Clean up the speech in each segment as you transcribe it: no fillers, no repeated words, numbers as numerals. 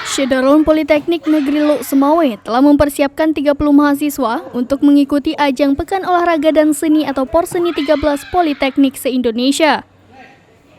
Syederun Politeknik Negeri Lok Sumawe telah mempersiapkan 30 mahasiswa untuk mengikuti ajang Pekan Olahraga dan Seni atau Porseni 13 Politeknik se-Indonesia.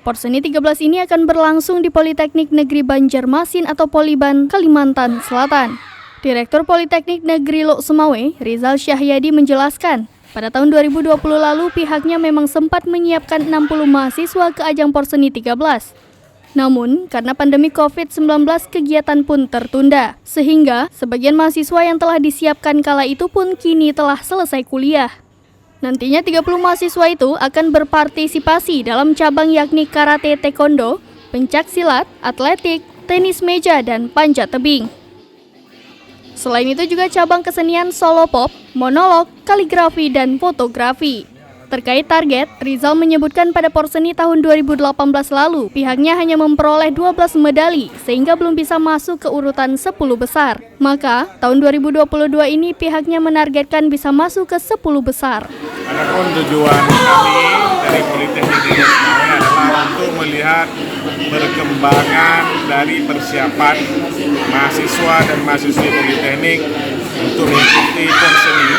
Porseni 13 ini akan berlangsung di Politeknik Negeri Banjarmasin atau Poliban, Kalimantan Selatan. Direktur Politeknik Negeri Lok Sumawe, Rizal Syahyadi menjelaskan, pada tahun 2020 lalu pihaknya memang sempat menyiapkan 60 mahasiswa ke ajang Porseni 13. Namun, karena pandemi COVID-19 kegiatan pun tertunda, sehingga sebagian mahasiswa yang telah disiapkan kala itu pun kini telah selesai kuliah. Nantinya 30 mahasiswa itu akan berpartisipasi dalam cabang yakni karate taekwondo, pencak silat, atletik, tenis meja, dan panjat tebing. Selain itu juga cabang kesenian solo pop, monolog, kaligrafi, dan fotografi. Terkait target, Rizal menyebutkan pada Porseni tahun 2018 lalu, pihaknya hanya memperoleh 12 medali, sehingga belum bisa masuk ke urutan 10 besar. Maka, tahun 2022 ini pihaknya menargetkan bisa masuk ke 10 besar. Adapun tujuan kami dari Politeknik Negeri Sumawe adalah untuk melihat perkembangan dari persiapan mahasiswa dan mahasiswi Politeknik untuk mengikuti Porseni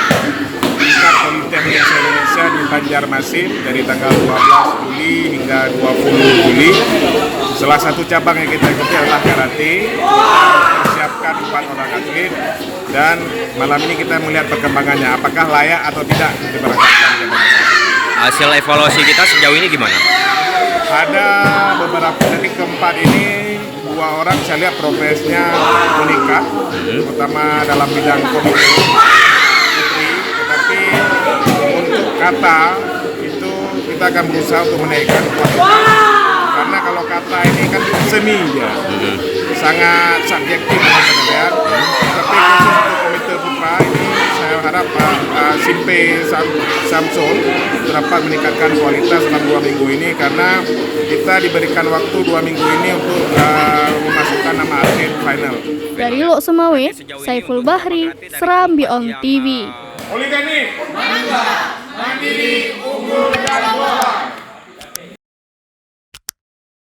tingkat Politeknik Indonesia di Banjarmasin dari tanggal 12 Juli hingga 20 Juli. Salah satu cabang yang kita ikuti adalah karate. Kita persiapkan 4 orang atlet dan malam ini kita melihat perkembangannya, apakah layak atau tidak diberangkatkan. Hasil evaluasi kita sejauh ini gimana? Ada beberapa dari keempat ini, 2 orang saya lihat progresnya meningkat, terutama dalam bidang komite putri. Tetapi untuk kata itu kita akan berusaha untuk menaikkan kualitas. Karena kalau kata ini kan seni ya, sangat subjektif teman-teman. Tapi khusus untuk komite putra ini saya harap Pak Simpe Samsul dapat meningkatkan kualitas dalam 2 minggu ini, karena kita diberikan waktu 2 minggu ini untuk memasukkan nama atlet final. Dari Lok Sumawe, Saiful Bahri, Serambi On TV. Politeknik, mandiri, unggul, dan